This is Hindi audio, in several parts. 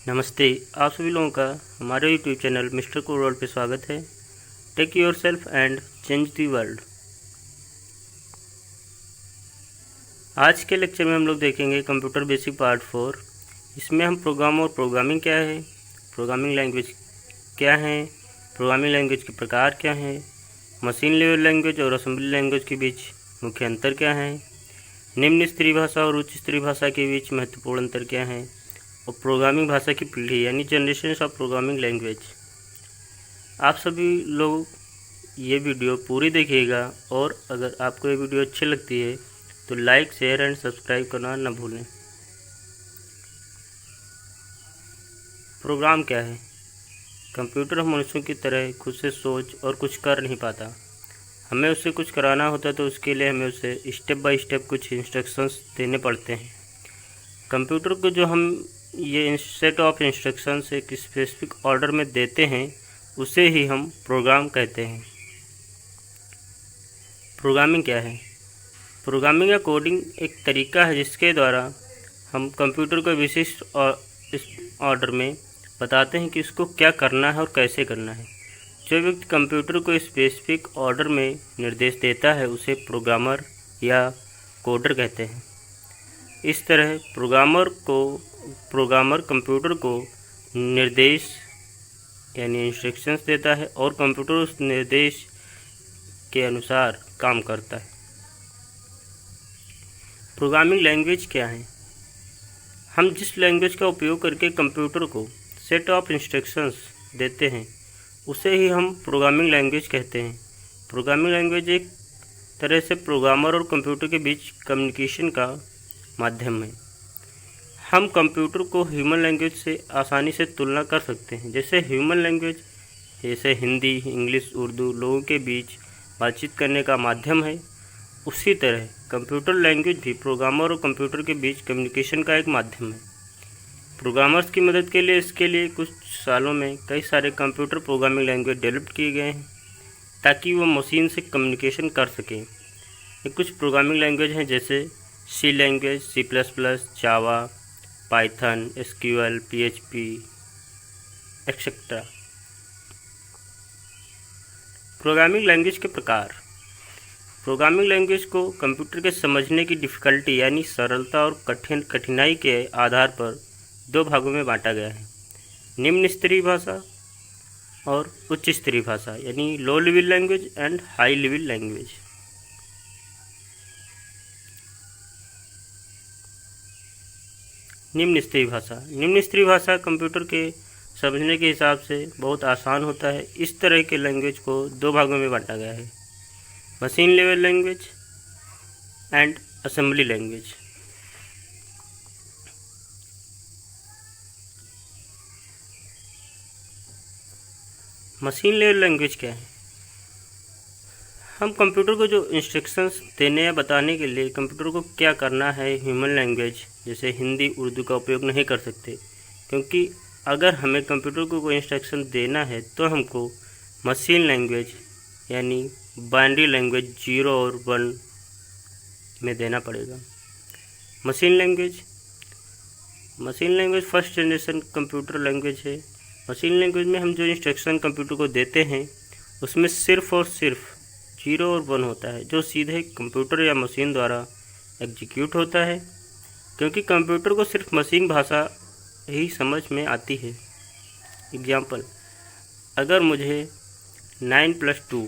नमस्ते। आप सभी लोगों का हमारे यूट्यूब चैनल मिस्टर को वर्ल्ड पे स्वागत है। Take yourself and change the world. आज के लेक्चर में हम लोग देखेंगे कंप्यूटर बेसिक पार्ट 4। इसमें हम प्रोग्राम और प्रोग्रामिंग क्या है, प्रोग्रामिंग लैंग्वेज क्या है, प्रोग्रामिंग लैंग्वेज के प्रकार क्या हैं, मशीन लेवल लैंग्वेज और असेंबली लैंग्वेज के बीच मुख्य अंतर क्या है, निम्न स्तरीय भाषा और उच्च स्तरीय भाषा के बीच महत्वपूर्ण अंतर क्या है, और प्रोग्रामिंग भाषा की पीढ़ी यानी जनरेशन ऑफ प्रोग्रामिंग लैंग्वेज। आप सभी लोग ये वीडियो पूरी देखिएगा और अगर आपको ये वीडियो अच्छी लगती है तो लाइक, शेयर एंड सब्सक्राइब करना न भूलें। प्रोग्राम क्या है? कंप्यूटर हम मनुष्यों की तरह खुद से सोच और कुछ कर नहीं पाता। हमें उससे कुछ कराना होता तो उसके लिए हमें उसे स्टेप बाय स्टेप कुछ इंस्ट्रक्शंस देने पड़ते हैं। कंप्यूटर को जो हम ये सेट ऑफ इंस्ट्रक्शंस एक स्पेसिफिक ऑर्डर में देते हैं उसे ही हम प्रोग्राम कहते हैं। प्रोग्रामिंग क्या है? प्रोग्रामिंग या कोडिंग एक तरीका है जिसके द्वारा हम कंप्यूटर को विशिष्ट और इस ऑर्डर में बताते हैं कि उसको क्या करना है और कैसे करना है। जो व्यक्ति कंप्यूटर को स्पेसिफिक ऑर्डर में निर्देश देता है उसे प्रोग्रामर या कोडर कहते हैं। इस तरह प्रोग्रामर कंप्यूटर को निर्देश यानी इंस्ट्रक्शंस देता है और कंप्यूटर उस निर्देश के अनुसार काम करता है। प्रोग्रामिंग लैंग्वेज क्या है? हम जिस लैंग्वेज का उपयोग करके कंप्यूटर को सेट ऑफ इंस्ट्रक्शंस देते हैं उसे ही हम प्रोग्रामिंग लैंग्वेज कहते हैं। प्रोग्रामिंग लैंग्वेज एक तरह से प्रोग्रामर और कंप्यूटर के बीच कम्युनिकेशन का माध्यम है। हम कंप्यूटर को ह्यूमन लैंग्वेज से आसानी से तुलना कर सकते हैं। जैसे ह्यूमन लैंग्वेज जैसे हिंदी, इंग्लिश, उर्दू लोगों के बीच बातचीत करने का माध्यम है, उसी तरह कंप्यूटर लैंग्वेज भी प्रोग्रामर और कंप्यूटर के बीच कम्युनिकेशन का एक माध्यम है। प्रोग्रामर्स की मदद के लिए इसके लिए कुछ सालों में कई सारे कंप्यूटर प्रोग्रामिंग लैंग्वेज डेवलप किए गए हैं ताकि वो मशीन से कम्युनिकेशन कर सकें। ये कुछ प्रोग्रामिंग लैंग्वेज हैं जैसे C language, C++, Java, Python, SQL, PHP etcetera. Programming language के प्रकार। प्रोग्रामिंग लैंग्वेज को कंप्यूटर के समझने की डिफ़िकल्टी यानी सरलता और कठिनाई के आधार पर दो भागों में बांटा गया है। निम्न स्तरीय भाषा और उच्च स्तरीय भाषा यानी low level language and high level language. निम्न स्तरीय भाषा। निम्न स्तरीय भाषा कंप्यूटर के समझने के हिसाब से बहुत आसान होता है। इस तरह के लैंग्वेज को दो भागों में बांटा गया है, machine level language and assembly language. Machine level language क्या है? हम कंप्यूटर को जो इंस्ट्रक्शंस देने या बताने के लिए कंप्यूटर को क्या करना है ह्यूमन लैंग्वेज जैसे हिंदी, उर्दू का उपयोग नहीं कर सकते, क्योंकि अगर हमें कंप्यूटर को कोई इंस्ट्रक्शन देना है तो हमको मशीन लैंग्वेज यानी बाइनरी लैंग्वेज 0 और 1 में देना पड़ेगा। Machine language first generation computer language है। मशीन लैंग्वेज में हम जो इंस्ट्रक्शन कंप्यूटर को देते हैं उसमें सिर्फ़ और सिर्फ 0 और 1 होता है जो सीधे कंप्यूटर या मशीन द्वारा एग्जीक्यूट होता है, क्योंकि कंप्यूटर को सिर्फ मशीन भाषा ही समझ में आती है। एग्जाम्पल, अगर मुझे 9+2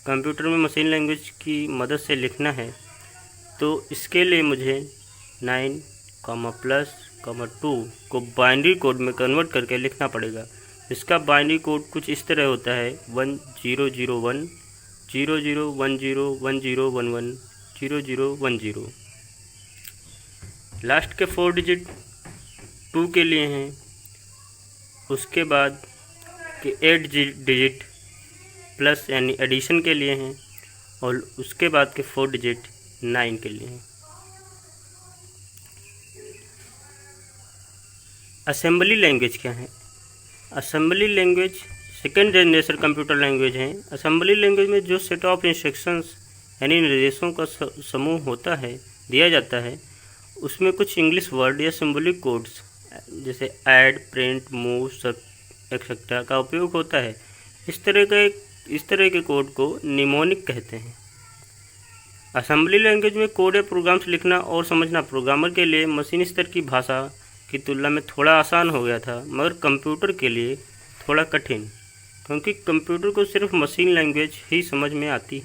कंप्यूटर में मशीन लैंग्वेज की मदद से लिखना है तो इसके लिए मुझे 9, +, 2 को बाइनरी कोड में कन्वर्ट करके लिखना पड़ेगा। इसका बाइनरी कोड कुछ इस तरह होता है 1001 0010 1011 0010। लास्ट के 4 डिजिट 2 के लिए हैं, उसके बाद के 8 डिजिट प्लस यानी एडिशन के लिए हैं और उसके बाद के 4 डिजिट 9 के लिए हैं। असेंबली लैंग्वेज क्या है? Assembly language second generation computer language है। असेंबली लैंग्वेज में जो सेट ऑफ इंस्ट्रक्शंस यानी निर्देशों का समूह होता है दिया जाता है, उसमें कुछ इंग्लिश वर्ड या सिंबॉलिक कोड्स जैसे ऐड, प्रिंट, मूव, एक्सेट्रा का उपयोग होता है। इस तरह के कोड को निमोनिक कहते हैं। असेंबली लैंग्वेज में कोड या प्रोग्राम्स लिखना और समझना प्रोग्रामर के लिए मशीन स्तर की भाषा की तुलना में थोड़ा आसान हो गया था, मगर कंप्यूटर के लिए थोड़ा कठिन, क्योंकि कंप्यूटर को सिर्फ मशीन लैंग्वेज ही समझ में आती।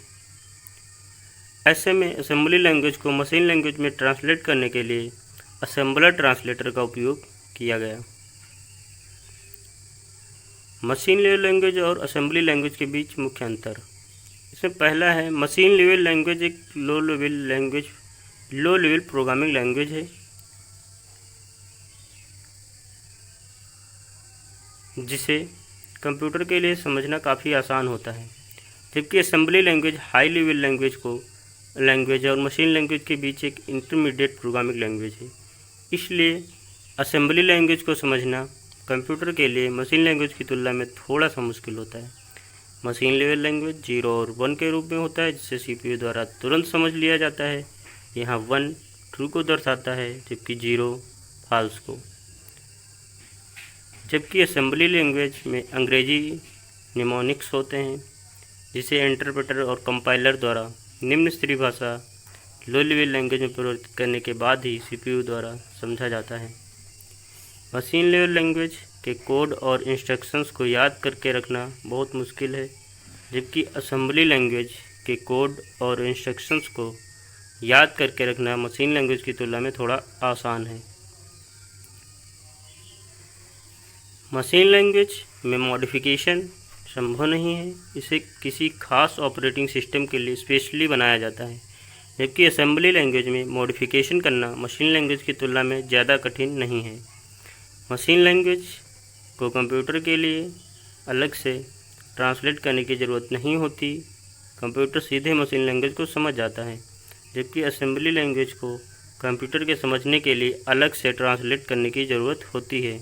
ऐसे में असेंबली लैंग्वेज को मशीन लैंग्वेज में ट्रांसलेट करने के लिए असेंबलर ट्रांसलेटर का उपयोग किया गया। मशीन लेवल लैंग्वेज और असेंबली लैंग्वेज के बीच मुख्य अंतर। इसमें पहला है, मशीन लेवल लैंग्वेज एक लो लेवल प्रोग्रामिंग लैंग्वेज है, जिसे कंप्यूटर के लिए समझना काफ़ी आसान होता है, जबकि assembly language high level language और मशीन लैंग्वेज के बीच एक इंटरमीडिएट प्रोग्रामिंग लैंग्वेज है। इसलिए असेंबली लैंग्वेज को समझना कंप्यूटर के लिए मशीन लैंग्वेज की तुलना में थोड़ा सा मुश्किल होता है। मशीन लेवल लैंग्वेज 0 और 1 के रूप में होता है, जिसे सीपीयू द्वारा तुरंत समझ लिया जाता है। यहाँ 1 ट्रू को दर्शाता है, जबकि 0 फॉल्स को। जबकि असेंबली लैंग्वेज में अंग्रेजी निमोनिक्स होते हैं, जिसे इंटरप्रेटर और कंपाइलर द्वारा निम्न स्तरीय भाषा लो लेवल लैंग्वेज में परिवर्तित करने के बाद ही सीपीयू द्वारा समझा जाता है। मशीन लेवल लैंग्वेज के कोड और इंस्ट्रक्शंस को याद करके रखना बहुत मुश्किल है, जबकि असेंबली लैंग्वेज के कोड और इंस्ट्रक्शंस को याद करके रखना मशीन लैंग्वेज की तुलना में थोड़ा आसान है। मशीन लैंग्वेज में मॉडिफिकेशन संभव नहीं है, इसे किसी खास ऑपरेटिंग सिस्टम के लिए स्पेशली बनाया जाता है, जबकि असेंबली लैंग्वेज में मॉडिफिकेशन करना मशीन लैंग्वेज की तुलना में ज़्यादा कठिन नहीं है। मशीन लैंग्वेज को कंप्यूटर के लिए अलग से ट्रांसलेट करने की ज़रूरत नहीं होती, कंप्यूटर सीधे मशीन लैंग्वेज को समझ जाता है, जबकि असेंबली लैंग्वेज को कंप्यूटर के समझने के लिए अलग से ट्रांसलेट करने की ज़रूरत होती है।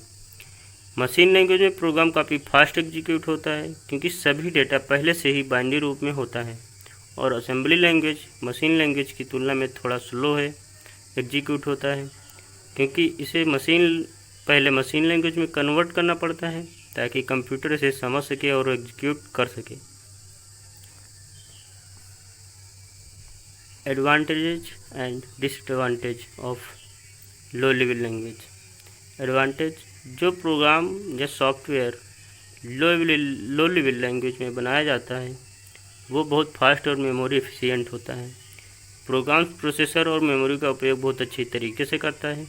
मशीन लैंग्वेज में प्रोग्राम काफ़ी फास्ट एग्जीक्यूट होता है, क्योंकि सभी डेटा पहले से ही बाइनरी रूप में होता है, और असेंबली लैंग्वेज मशीन लैंग्वेज की तुलना में थोड़ा स्लो है एग्जीक्यूट होता है, क्योंकि इसे पहले मशीन लैंग्वेज में कन्वर्ट करना पड़ता है ताकि कंप्यूटर इसे समझ सके और एग्जीक्यूट कर सके। Advantages and disadvantage of low level language. Advantage, जो प्रोग्राम या सॉफ्टवेयर लो लेवल लैंग्वेज में बनाया जाता है वो बहुत फास्ट और मेमोरी एफिशिएंट होता है। प्रोग्राम प्रोसेसर और मेमोरी का उपयोग बहुत अच्छी तरीके से करता है।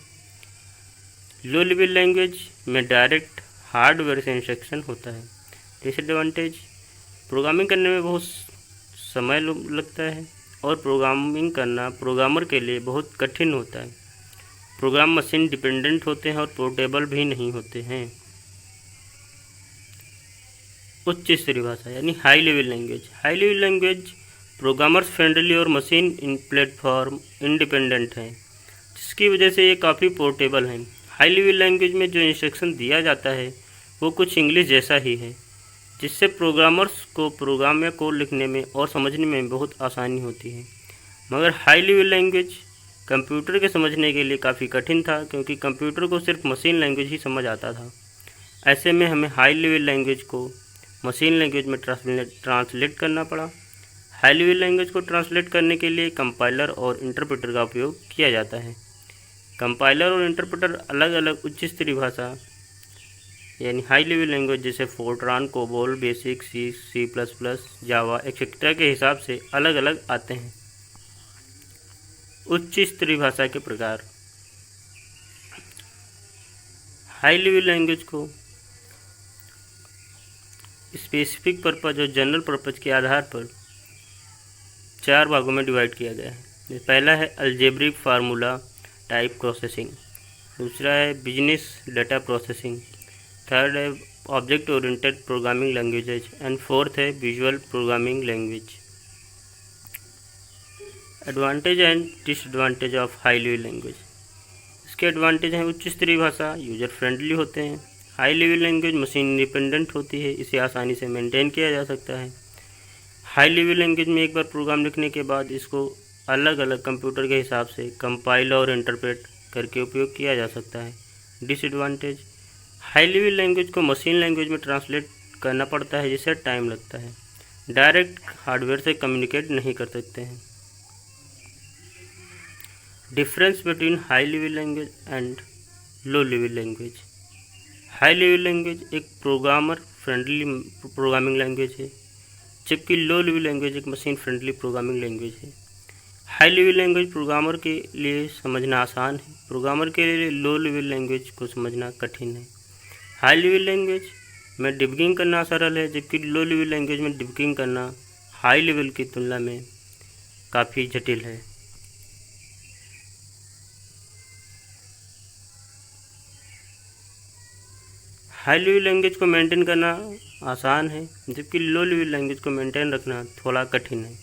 लो लेवल लैंग्वेज में डायरेक्ट हार्डवेयर से इंस्ट्रक्शन होता है। डिसएडवांटेज, प्रोग्रामिंग करने में बहुत समय लगता है और प्रोग्रामिंग करना प्रोग्रामर के लिए बहुत कठिन होता है। प्रोग्राम मशीन डिपेंडेंट होते हैं और पोर्टेबल भी नहीं होते हैं। उच्च स्तरीय भाषा यानी high level language. High level language programmers friendly और मशीन इन प्लेटफॉर्म इंडिपेंडेंट है, जिसकी वजह से ये काफ़ी पोर्टेबल हैं। हाई लेवल लैंग्वेज में जो इंस्ट्रक्शन दिया जाता है वो कुछ इंग्लिश जैसा ही है, जिससे प्रोग्रामर्स को प्रोग्राम या कोड लिखने में और समझने में बहुत आसानी होती है। मगर हाई लेवल लैंग्वेज कंप्यूटर के समझने के लिए काफ़ी कठिन था, क्योंकि कंप्यूटर को सिर्फ मशीन लैंग्वेज ही समझ आता था। ऐसे में हमें हाई लेवल लैंग्वेज को मशीन लैंग्वेज में ट्रांसलेट करना पड़ा। हाई लेवल लैंग्वेज को ट्रांसलेट करने के लिए कंपाइलर और इंटरप्रेटर का उपयोग किया जाता है। कंपाइलर और इंटरप्रेटर अलग अलग उच्च स्तरीय भाषा यानी हाई लेवल लैंग्वेज जैसे फोर्ट्रान, कोबोल, बेसिक, C++, जावा एक्सेट्रा के हिसाब से अलग अलग आते हैं। उच्च स्तरीय भाषा के प्रकार। हाई लेवल लैंग्वेज को स्पेसिफिक पर्पज और जनरल पर्पज के आधार पर 4 भागों में डिवाइड किया गया है। पहला है अलजेब्रिक फार्मूला टाइप प्रोसेसिंग, दूसरा है बिजनेस डेटा प्रोसेसिंग, थर्ड है object oriented programming languages and fourth है visual programming language. Advantage and disadvantage of high level language. इसके एडवांटेज हैं उच्च स्तरीय भाषा, यूजर फ्रेंडली होते हैं। High level language machine independent होती है, इसे आसानी से मेंटेन किया जा सकता है। हाई लेवल लैंग्वेज में एक बार प्रोग्राम लिखने के बाद इसको अलग अलग कंप्यूटर के हिसाब से कंपाइल और इंटरप्रेट करके उपयोग किया जा सकता है, डिसएडवांटेज, हाई लेवल लैंग्वेज को मशीन लैंग्वेज में ट्रांसलेट करना पड़ता है जिससे टाइम लगता है। डायरेक्ट हार्डवेयर से कम्युनिकेट नहीं कर सकते हैं। Difference between high level language and low level language. High level language एक प्रोग्रामर फ्रेंडली प्रोग्रामिंग लैंग्वेज है, जबकि लो लेवल लैंग्वेज एक मशीन फ्रेंडली प्रोग्रामिंग लैंग्वेज है। हाई लेवल लैंग्वेज प्रोग्रामर के लिए समझना आसान है, प्रोग्रामर के लिए लो लेवल लैंग्वेज को समझना कठिन है। हाई लेवल लैंग्वेज में डिबगिंग करना सरल है, जबकि लो लेवल लैंग्वेज में डिबगिंग करना हाई लेवल की तुलना में काफ़ी जटिल है। हाई लेवल लैंग्वेज को मेंटेन करना आसान है, जबकि लो लेवल लैंग्वेज को मेंटेन रखना थोड़ा कठिन है।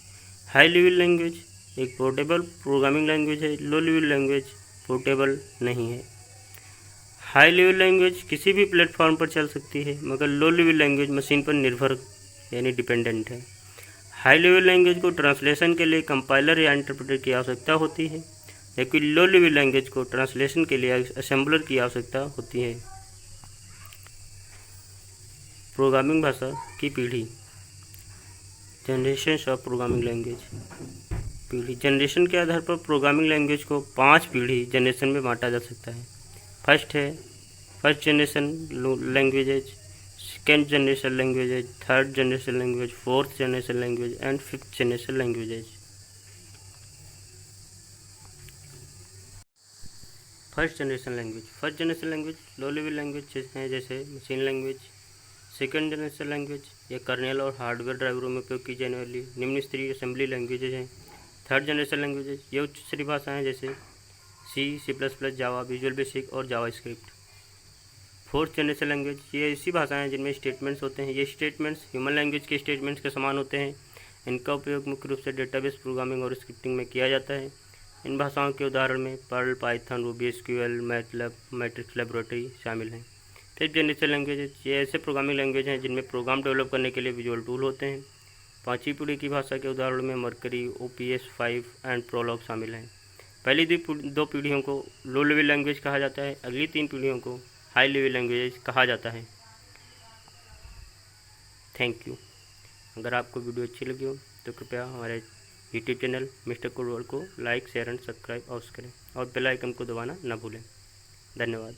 हाई लेवल लैंग्वेज एक पोर्टेबल प्रोग्रामिंग लैंग्वेज है, लो लेवल लैंग्वेज पोर्टेबल नहीं है। हाई लेवल लैंग्वेज किसी भी प्लेटफॉर्म पर चल सकती है, मगर लो लेवल लैंग्वेज मशीन पर निर्भर यानी डिपेंडेंट है। हाई लेवल लैंग्वेज को ट्रांसलेशन के लिए कंपाइलर या इंटरप्रेटर की आवश्यकता होती है, जबकि लो लेवल लैंग्वेज को ट्रांसलेशन के लिए असेंबलर की आवश्यकता होती है। प्रोग्रामिंग भाषा की पीढ़ी, जनरेशंस ऑफ प्रोग्रामिंग लैंग्वेज। पीढ़ी, जनरेशन के आधार पर प्रोग्रामिंग लैंग्वेज को 5 पीढ़ी जनरेशन में बांटा जा सकता है। First generation languages, second generation languages, third generation language, fourth generation language and fifth generation languages. First generation language low level language हैं जैसे machine language. Second generation language ये कर्नेल और हार्डवेयर ड्राइवरों में उपयोग की जाने वाली निम्न स्तरीय असेंबली लैंग्वेजेज हैं। थर्ड जनरेशन लैंग्वेजेज ये उच्च स्तरीय भाषाएं जैसे C++, जावा, विजुअल बेसिक और जावास्क्रिप्ट। फोर्थ जनरेशन लैंग्वेज ये ऐसी भाषाएं हैं जिनमें स्टेटमेंट्स होते हैं। ये स्टेटमेंट्स ह्यूमन लैंग्वेज के स्टेटमेंट्स के समान होते हैं। इनका उपयोग मुख्य रूप से डेटाबेस प्रोग्रामिंग और स्क्रिप्टिंग में किया जाता है। इन भाषाओं के उदाहरण में Perl, Python, Ruby, SQL, MATLAB, matrix laboratory शामिल हैं। फिफ्थ जनरेशन लैंग्वेज ये ऐसे प्रोग्रामिंग लैंग्वेज हैं जिनमें प्रोग्राम डेवलप करने के लिए विजुअल टूल होते हैं। पांचवी पीढ़ी की भाषा के उदाहरण में मरकरी, OPS 5 एंड प्रोलॉग शामिल हैं। पहली दो पीढ़ियों को लो लेवल लैंग्वेज कहा जाता है, अगली 3 पीढ़ियों को हाई लेवल लैंग्वेज कहा जाता है। Thank you. अगर आपको वीडियो अच्छी लगी हो तो कृपया हमारे YouTube चैनल मिस्टर कोडवर्ड को लाइक, शेयर एंड सब्सक्राइब अवश्य करें और बेल आइकन को दबाना न भूलें। धन्यवाद।